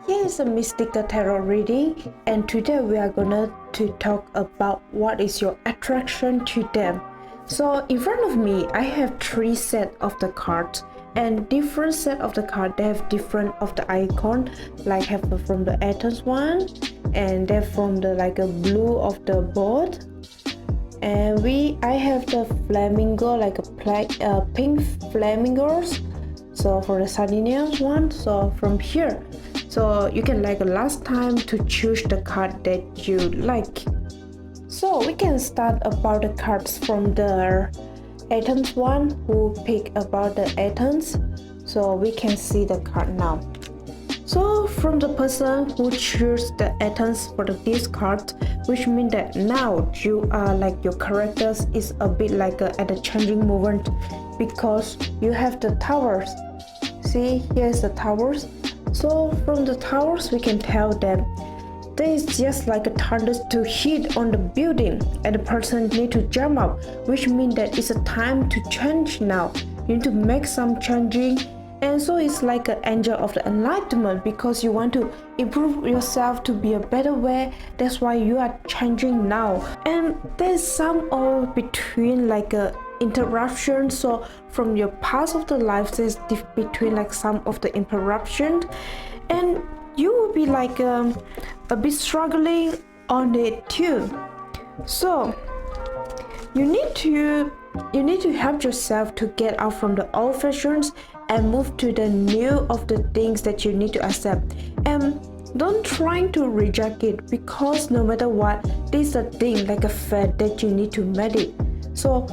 Here is a mystical tarot reading, and today we are gonna to talk about what is your attraction to them. So in front of me, I have 3 sets of the cards, and different set of the card they have different of the icon, like have from the Athens one, and they're from the like a blue of the boat, and I have the flamingo, like a pink flamingos. So for the Sardinians one, so from here, so you can like last time to choose the card that you like. So we can start about the cards from the Athens one, who pick about the Athens. So we can see the card now. So from the person who choose the Athens for this card, which means that now you are like your characters is a bit like at a changing moment, because you have the towers. See, here's the towers. So from the towers we can tell that there is just like a thunder to hit on the building and the person need to jump up, which means that it's a time to change now. You need to make some changing, and so it's like an angel of the enlightenment, because you want to improve yourself to be a better way. That's why you are changing now. And there's some all between like a interruption. So from your past of the life, there's between like some of the interruption, and you will be like a bit struggling on it too. So you need to help yourself to get out from the old fashions and move to the new of the things that you need to accept, and don't try to reject it, because no matter what, this is a thing like a fate that you need to make it. So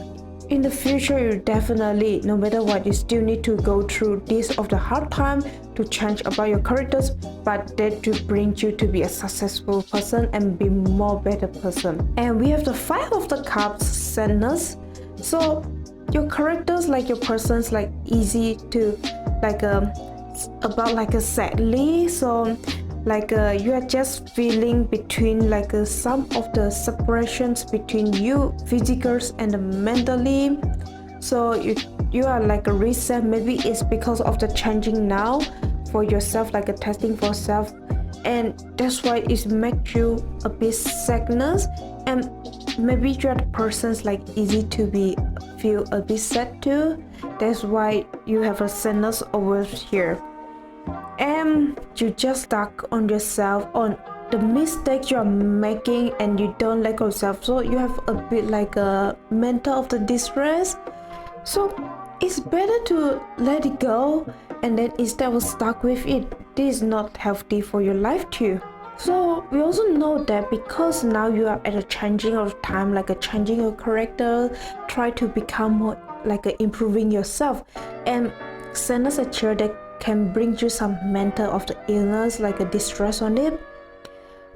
in the future, you definitely, no matter what, you still need to go through this of the hard time to change about your characters, but that to bring you to be a successful person and be more better person. And we have the 5 of the cups, sadness. So your characters, like your persons, like easy to like about like a sadly. So like you are just feeling between like some of the separations between you physicals and mentally. So you are like a reset. Maybe it's because of the changing now for yourself, like a testing for self, and that's why it makes you a bit sadness. And maybe you are the persons like easy to be feel a bit sad too. That's why you have a sadness over here, and you just stuck on yourself on the mistake you are making, and you don't let yourself. So you have a bit like a mental of the distress. So it's better to let it go, and then instead of stuck with it. This is not healthy for your life too. So we also know that because now you are at a changing of time, like a changing your character, try to become more like a improving yourself, and sadness a chair that can bring you some mental of the illness, like a distress on it.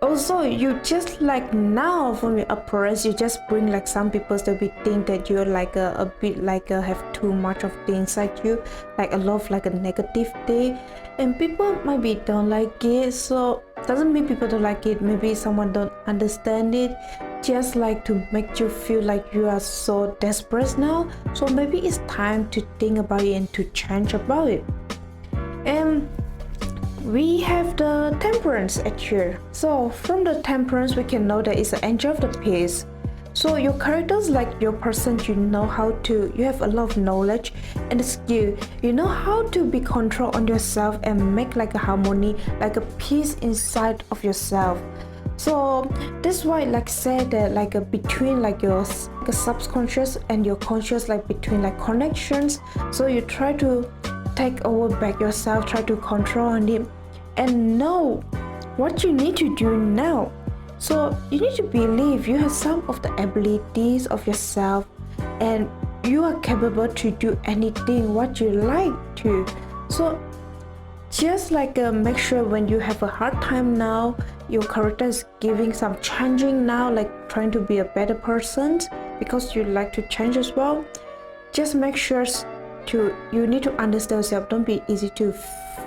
Also, you just like now from your appearance, you just bring like some people that we think that you're like a bit like have too much of things inside you, like a lot of like a negative thing, and people maybe don't like it. So doesn't mean people don't like it, maybe someone don't understand it, just like to make you feel like you are so desperate now. So maybe it's time to think about it and to change about it. And we have the temperance at here. So from the temperance we can know that it's an angel of the peace. So your characters, like your person, you have a lot of knowledge and skill. You know how to be control on yourself and make like a harmony, like a peace inside of yourself. So that's why like say that like between like your subconscious and your conscious, like between like connections. So you try to take over back yourself, try to control on it, and know what you need to do now. So you need to believe you have some of the abilities of yourself, and you are capable to do anything what you like to. So just like make sure when you have a hard time now, your character is giving some changing now, like trying to be a better person, because you like to change as well. Just make sure you need to understand yourself. Don't be easy to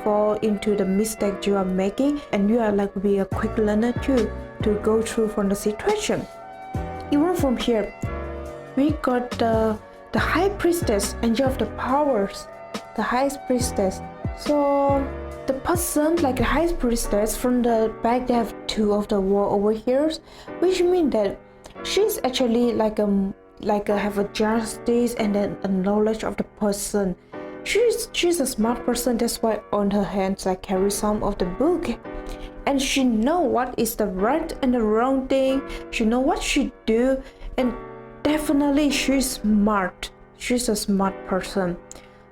fall into the mistake you are making, and you are like be a quick learner too to go through from the situation. Even from here, we got the high priestess, angel of the powers, the high priestess. So the person like the high priestess from the back, they have two of the wall over here, which means that she's actually like have a justice and then a knowledge of the person. She's a smart person. That's why on her hands I carry some of the book, and she know what is the right and the wrong thing. She know what she do, and definitely she's smart. She's a smart person.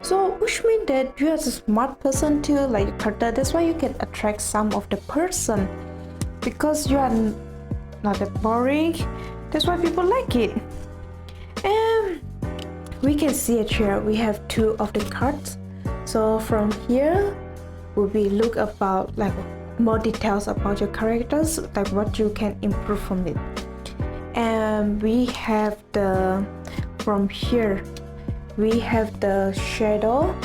So which means that you are a smart person too, like character. That's why you can attract some of the person, because you are not that boring. That's why people like it. And we can see it here. We have two of the cards. So from here will be look about like more details about your characters, like what you can improve from it. And we have the from here we have the shadow.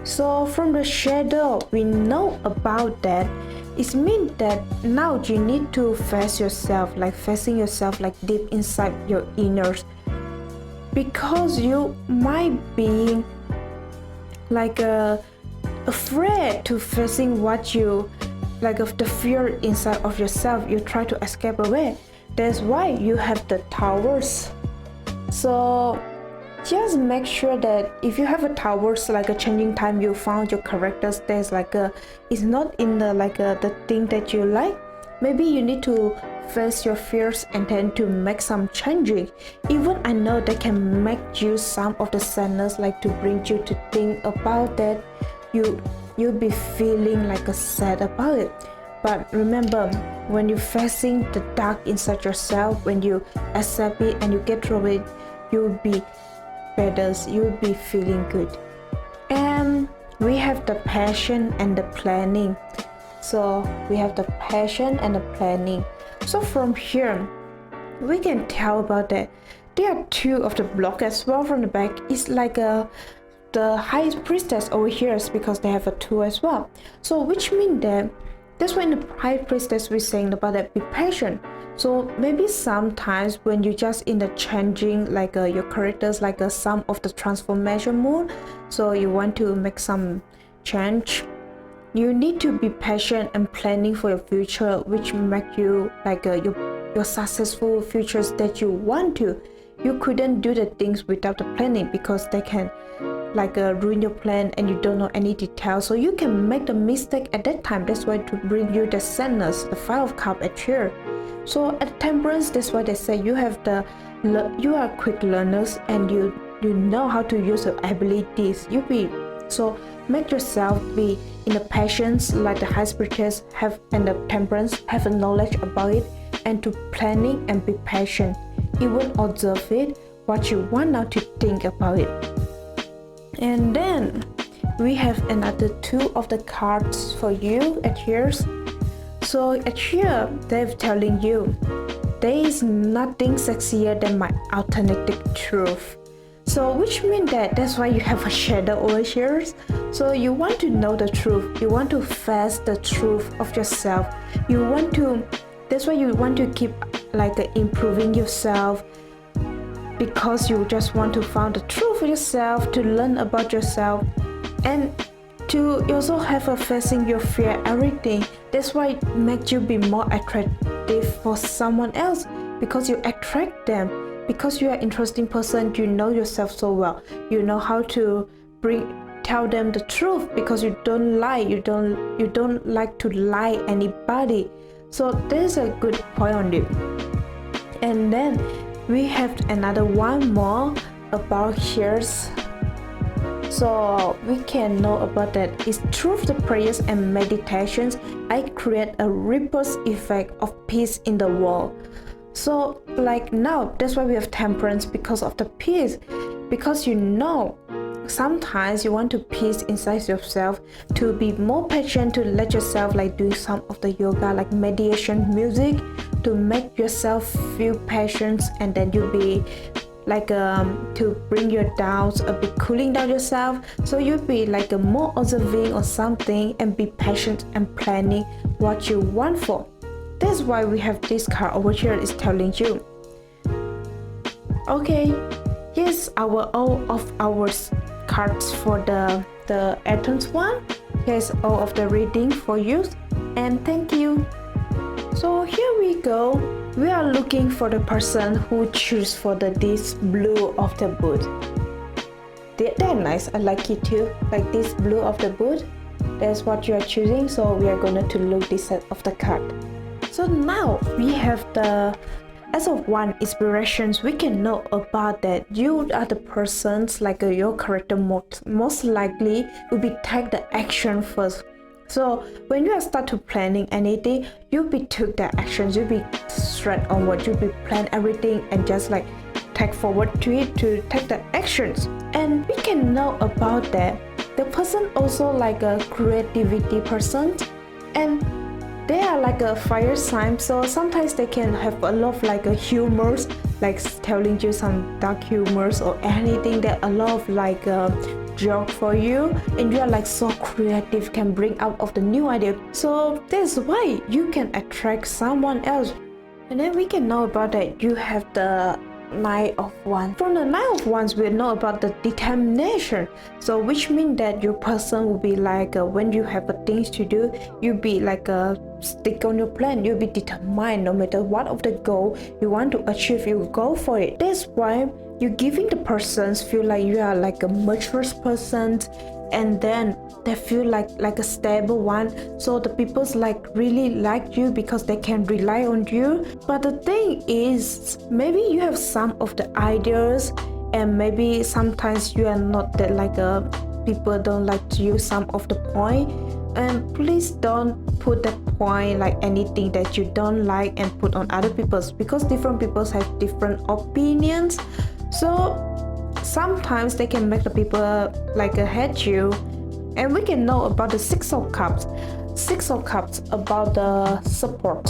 So from the shadow we know about that. It means that now you need to face yourself, like facing yourself like deep inside your inners, because you might be like afraid to facing what you like of the fear inside of yourself. You try to escape away. That's why you have the towers. So just make sure that if you have a towers like a changing time, you found your characters there's like a it's not in the like the thing that you like. Maybe you need to face your fears and then to make some changing. Even I know they can make you some of the sadness, like to bring you to think about that you'll be feeling like a sad about it. But remember, when you're facing the dark inside yourself, when you accept it and you get through it, you'll be better, you'll be feeling good. And we have the passion and the planning. So we have the passion and the planning. So from here we can tell about that there are two of the block as well from the back. It's like the high priestess over here is because they have a two as well. So which means that that's when the high priestess we're saying about that be patient. So maybe sometimes when you just in the changing like your characters like some of the transformation mode, so you want to make some change, you need to be patient and planning for your future, which make you like your successful futures that you want to. You couldn't do the things without the planning, because they can like ruin your plan and you don't know any details, so you can make the mistake at that time. That's why to bring you the sadness, the Five of Cups at here. So at Temperance, that's why they say you have you are quick learners and you know how to use your abilities. You be so make yourself be in the patience like the high spirits have, and the Temperance have a knowledge about it, and to planning and be patient. Even observe it, what you want now to think about it. And then we have another two of the cards for you at here. So at here they're telling you there is nothing sexier than my authentic truth. So which means that's why you have a shadow over here. So you want to know the truth, you want to face the truth of yourself, you want to, that's why you want to keep like improving yourself, because you just want to find the truth for yourself, to learn about yourself, and to also have a facing your fear, everything. That's why it makes you be more attractive for someone else, because you attract them, because you are an interesting person. You know yourself so well, you know how to tell them the truth, because you don't lie, you don't like to lie anybody. So there's a good point on you. And then we have another one more about here. So we can know about that is through the prayers and meditations I create a ripple effect of peace in the world. So like now that's why we have Temperance, because of the peace, because you know sometimes you want to peace inside yourself, to be more patient, to let yourself like do some of the yoga like meditation music, to make yourself feel patience, and then you'll be like to bring your doubts a bit, cooling down yourself, so you'll be like a more observing or something, and be patient and planning what you want for. That's why we have this card over here is telling you, okay, yes, all of our cards for the Athens one. Here's all of the reading for you, and thank you. So here we go. We are looking for the person who choose for this blue of the boot. They're nice. I like it too. Like this blue of the boot. That's what you are choosing. So we are going to look this set of the card. So now we have the as of one inspirations. We can know about that you are the persons like your character most likely will be take the action first. So when you start to planning anything, you'll be took the actions, you'll be straight onward, you'll be plan everything and just like take forward to it to take the actions. And we can know about that the person also like a creativity person, and they are like a fire sign, so sometimes they can have a lot of like a humors, like telling you some dark humors or anything that a lot of like joke for you, and you are like so creative, can bring out of the new idea. So that's why you can attract someone else. And then we can know about that you have the Knight of Wands. From the Knight of Wands, we know about the determination. So which means that your person will be like when you have things to do, you'll be like stick on your plan. You'll be determined no matter what of the goal you want to achieve, you go for it. That's why you're giving the persons feel like you are like a mature person, and then they feel like a stable one, so the people's like really like you because they can rely on you. But the thing is, maybe you have some of the ideas, and maybe sometimes you are not that like people don't like to use some of the point, and please don't put that point like anything that you don't like and put on other people's, because different peoples have different opinions. So sometimes they can make the people like hate you. And we can know about the Six of Cups. Six of Cups about the support.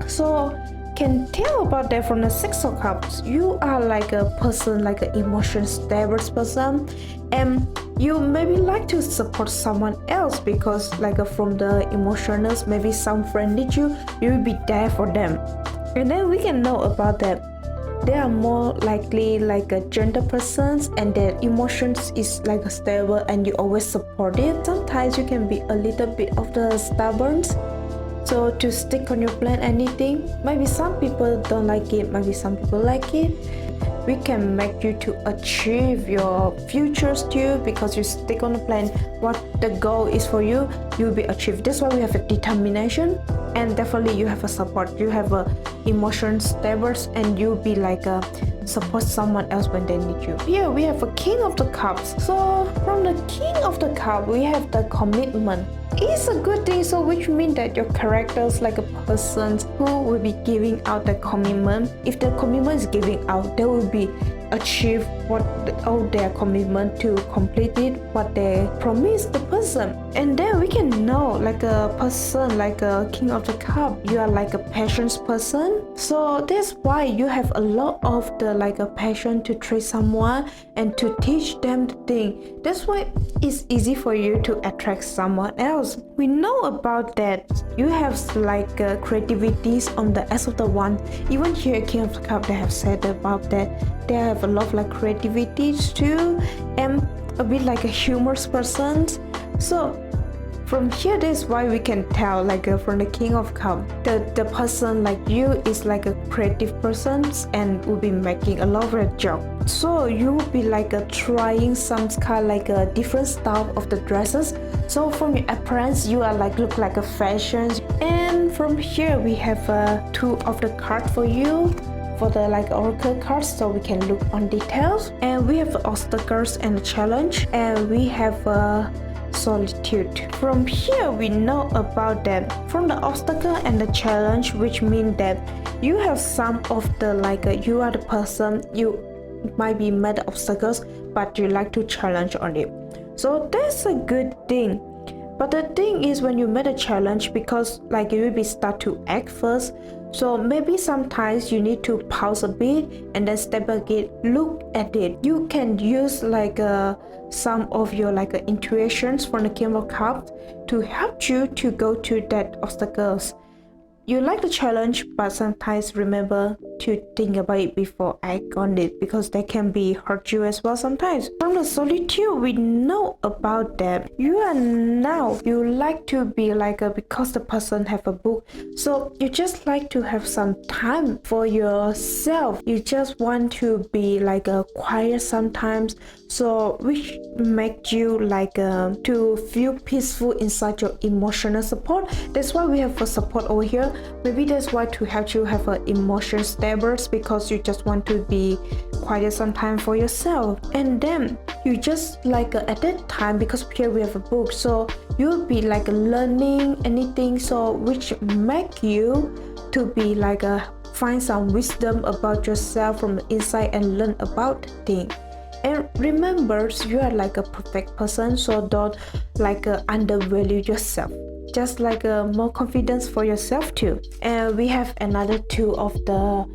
So can tell about that from the Six of Cups. You are like a person, like an emotion stable person, and you maybe like to support someone else because like from the emotionals, maybe some friend need you, you will be there for them. And then we can know about that they are more likely like a gentle persons, and their emotions is like a stable and you always support it. Sometimes you can be a little bit of the stubborn, so to stick on your plan anything. Maybe some people don't like it, maybe some people like it. We can make you to achieve your futures too, because you stick on the plan. What the goal is for you, you'll be achieved. That's why we have a determination, and definitely you have a support. You have a emotion stable, and you'll be like a support someone else when they need you. Here we have a King of the Cups. So from the King of the Cup, we have the commitment. It's a good thing, so which means that your characters like a person who will be giving out the commitment. If the commitment is giving out, they will be achieve what all their commitment to complete it what they promise the person. And then we can know like a person like a King of the Cup, you are like a passionate person, so that's why you have a lot of the like a passion to treat someone and to teach them the thing. That's why it's easy for you to attract someone else. We know about that you have like creativities on the S of the Wand. Even here King of the Cup, they have said about that they have a lot of like creativities too, and a bit like a humorous person. So from here, this is why we can tell like from the King of Cup, the person like you is like a creative person and will be making a lot of a job. So you will be like trying some kind like a different style of the dresses. So from your appearance, you are like look like a fashion. And from here we have two of the card for you, for the like oracle cards, so we can look on details. And we have obstacles and challenge, and we have solitude. From here we know about that from the obstacle and the challenge, which mean that you have some of the like you are the person, you might be met obstacles but you like to challenge on it, so that's a good thing. But the thing is, when you met a challenge, because like you will be start to act first, so maybe sometimes you need to pause a bit and then step back again, look at it. You can use like some of your like intuitions from the King of Cups to help you to go to that obstacles. you like the challenge, but sometimes remember to think about it before act on it, because they can be hurt you as well sometimes. From the solitude, we know about them. You are now, you like to be like a, because the person have a book, so you just like to have some time for yourself. You just want to be like a quiet sometimes, so which make you like to feel peaceful inside your emotional support. That's why we have a support over here. Maybe that's why to help you have an emotion stable, because you just want to be quiet sometime for yourself. And then you just like at that time, because here we have a book, so you'll be like learning anything, so which make you to be like find some wisdom about yourself from the inside and learn about things. And remember, you are like a perfect person, so don't like undervalue yourself. Just like more confidence for yourself too. And we have another two of the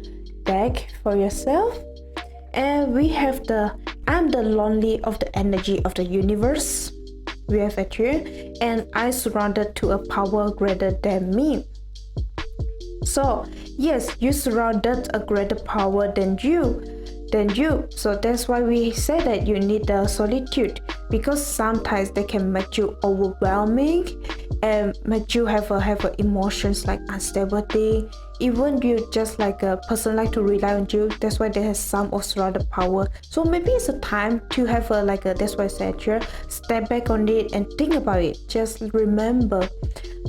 deck for yourself. And we have the I'm the lonely of the energy of the universe. We have it here. And I surrounded to a power greater than me. So yes, you surrounded a greater power than you. So that's why we say that you need the solitude, because sometimes they can make you overwhelming and make you have emotions like instability. Even you just like a person like to rely on you, that's why they have some of surrounded power. So maybe it's a time to have that's why I said here, step back on it and think about it. Just remember,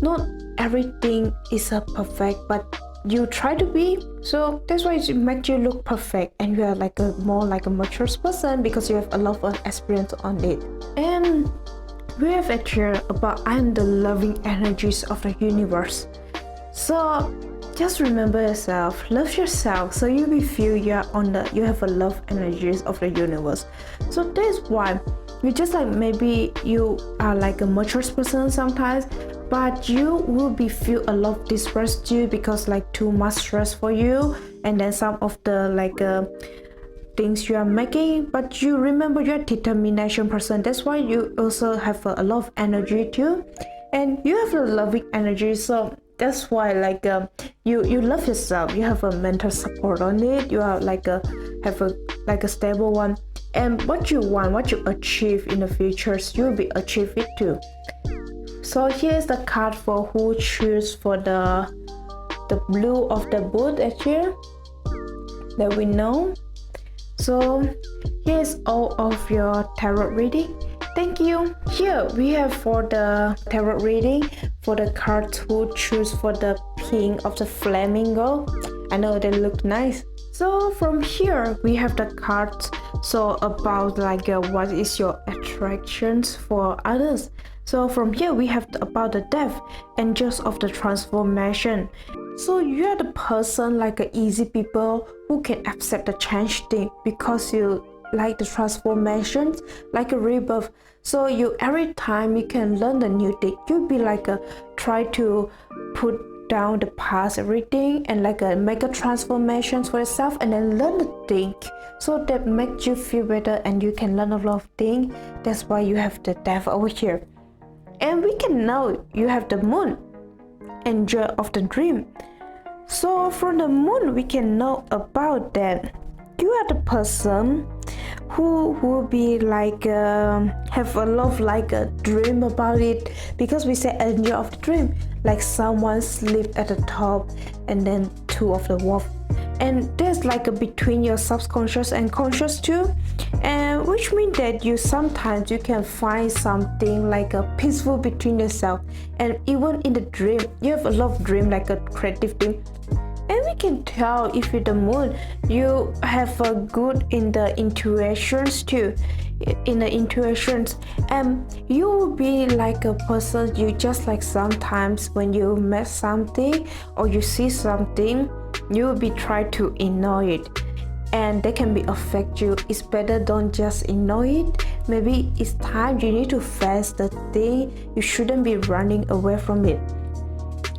not everything is perfect, but you try to be, so that's why it makes you look perfect, and you are like a more like a mature person because you have a lot of experience on it. And we have a here about I'm the loving energies of the universe. So just remember yourself, love yourself, so you will feel you have a love energies of the universe. So that's why you just like, maybe you are like a mature person sometimes, but you will be feel a lot of distress too, because like too much stress for you, and then some of the like things you are making. But you remember you're a determination person, that's why you also have a lot of energy too, and you have a loving energy. So that's why like you love yourself, you have a mental support on it, you are like have a stable one, and what you want, what you achieve in the future, you'll be achieve it too. So here's the card for who choose for the blue of the boot here that we know. So here's all of your tarot reading. Thank you. Here we have for the tarot reading for the cards who choose for the pink of the flamingo. I know they look nice. So from here we have the cards so about like what is your attractions for others. So from here we have about the death and just of the transformation. So you are the person like a easy people who can accept the change thing because you like the transformations, like a rebirth. So you every time you can learn the new thing, you'll be like try to put down the past everything and like make a transformations for yourself and then learn the thing. So that makes you feel better and you can learn a lot of things. That's why you have the death over here. And we can know you have the moon and joy of the dream. So from the moon we can know about that you are the person who will be like have a lot of like a dream about it, because we say angel of the dream, like someone sleep at the top and then two of the wolf, and there's like a between your subconscious and conscious too, and which means that you sometimes you can find something like a peaceful between yourself, and even in the dream you have a lot of dream like a creative dream. And we can tell if you're the moon, you have a good in the intuitions too, in the intuitions, and you will be like a person you just like sometimes when you met something or you see something, you will be try to ignore it, and they can be affect you. It's better don't just ignore it. Maybe it's time you need to face the thing. You shouldn't be running away from it.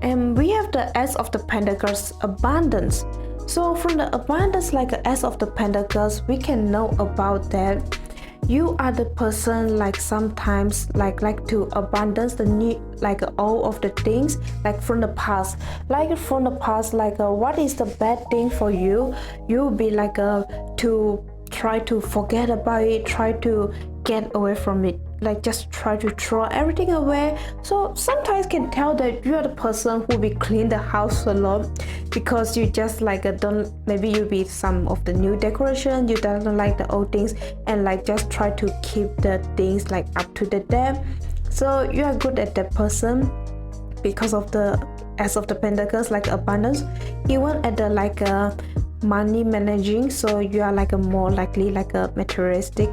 And we have the Ace of the Pentacles, abundance. So from the abundance like the Ace of the Pentacles, we can know about that You are the person like sometimes like to abandon the new like all of the things like from the past, like what is the bad thing for you. You'll be like to try to forget about it, try to get away from it, like just try to throw everything away. So sometimes can tell that you are the person who will clean the house a lot because you just like don't, maybe you be some of the new decoration, you don't like the old things, and like just try to keep the things like up to the date. So you are good at that person because of the as of the pentacles like abundance, even at the like money managing. So you are like a more likely like a materialistic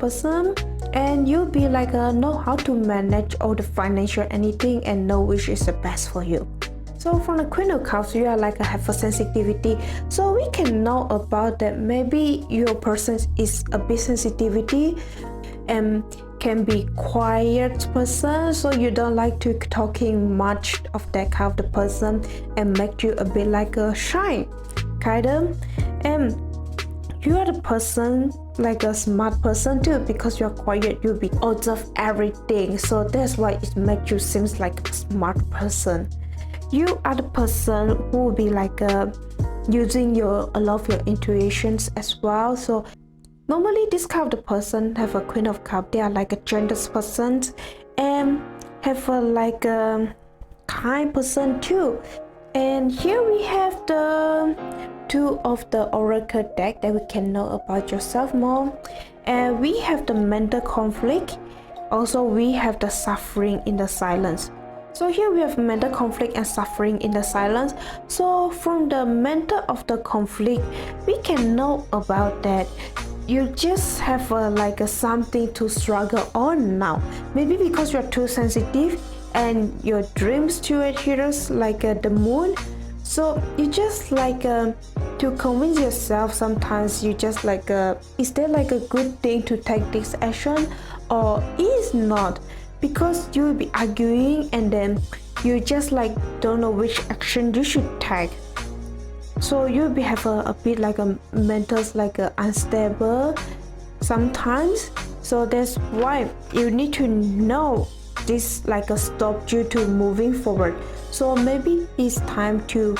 person, and you'll be like know how to manage all the financial anything and know which is the best for you. So from the Queen of Cups, you are like a have a sensitivity, so we can know about that maybe your person is a bit sensitivity and can be quiet person, so you don't like to talking much of that kind of the person and make you a bit like a shy kind of. And you are the person like a smart person too, because you're quiet, you'll be observe everything, so that's why it makes you seems like a smart person. You are the person who will be like using your a lot of your intuitions as well. So normally this kind of the person have a Queen of Cups, they are like a generous person and have a like a kind person too. And here we have the two of the oracle deck that we can know about yourself more. And we have the mental conflict, also we have the suffering in the silence. So here we have mental conflict and suffering in the silence. So from the mental of the conflict, we can know about that you just have like something to struggle on now. Maybe because you're too sensitive and your dreams to adherence like the moon. So you just like to convince yourself sometimes you just like is there like a good thing to take this action or is not, because you will be arguing and then you just like don't know which action you should take. So you'll be have a bit like a mental like unstable sometimes. So that's why you need to know this like a stop you to moving forward. So maybe it's time to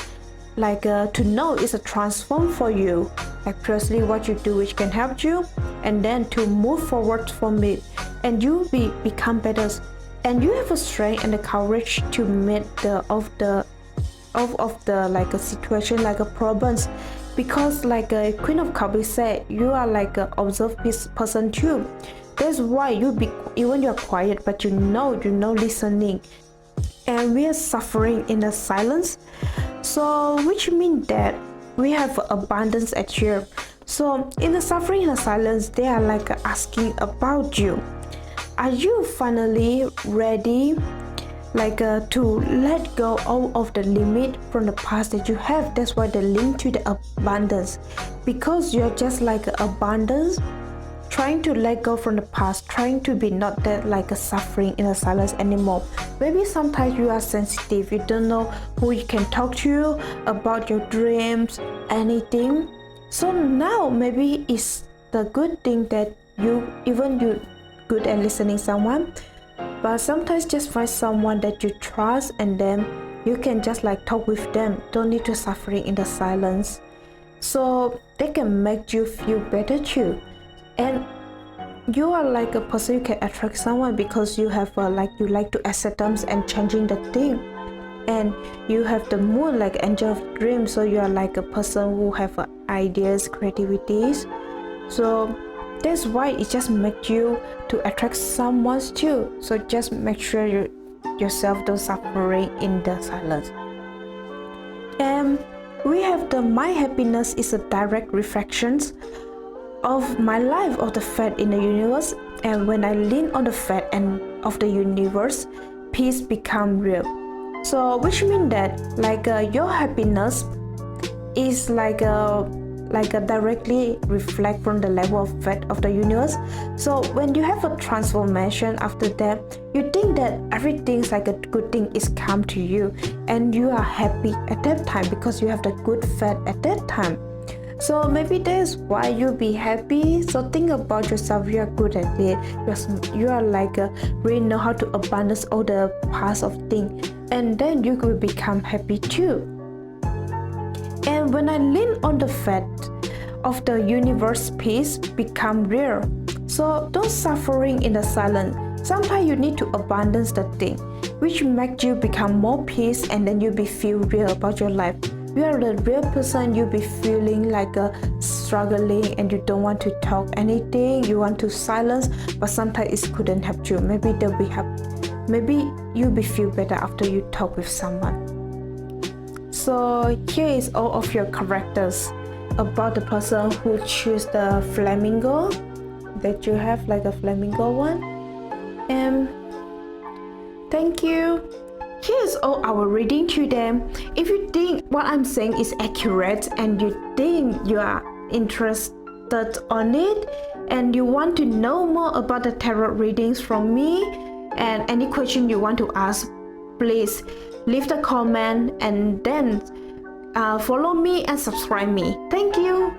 like to know it's a transform for you, like firstly what you do which can help you, and then to move forward from it, and you become better, and you have a strength and the courage to meet the of the like a situation like a problems, because like a Queen of Cups said you are like a observed person too. That's why you be even you're quiet but you know listening. And we are suffering in the silence, so which means that we have abundance at here. So in the suffering in the silence, they are like asking about you. Are you finally ready like to let go all of the limit from the past that you have? That's why the link to the abundance, because you're just like abundance, trying to let go from the past, trying to be not that like a suffering in the silence anymore. Maybe sometimes you are sensitive, you don't know who you can talk to about your dreams, anything. So now maybe it's the good thing that you good at listening someone, but sometimes just find someone that you trust and then you can just like talk with them, don't need to suffering in the silence, so they can make you feel better too. And you are like a person you can attract someone because you have like you like to acceptance and changing the thing, and you have the moon like angel of dreams, so you are like a person who have ideas, creativities. So that's why it just makes you to attract someone too. So just make sure you yourself don't suffering in the silence. And we have the my happiness is a direct reflections of my life of the faith in the universe, and when I lean on the faith and of the universe, peace become real. So which means that like your happiness is like a directly reflect from the level of faith of the universe. So when you have a transformation after that, you think that everything's like a good thing is come to you and you are happy at that time because you have the good faith at that time. So maybe that's why you be happy. So think about yourself. You are good at it. You are like really know how to abundance all the parts of things, and then you will become happy too. And when I lean on the fact of the universe, peace become real. So don't suffering in the silence. Sometimes you need to abundance the thing, which makes you become more peace, and then you be feel real about your life. You are the real person. You be feeling like struggling, and you don't want to talk anything. You want to silence, but sometimes it couldn't help you. Maybe they'll be happy. Maybe you be feel better after you talk with someone. So here is all of your characters about the person who choose the flamingo, that you have like a flamingo one. And thank you. Here's all our reading to them. If you think what I'm saying is accurate and you think you are interested on it and you want to know more about the tarot readings from me and any question you want to ask, please leave the comment and then follow me and subscribe me. Thank you.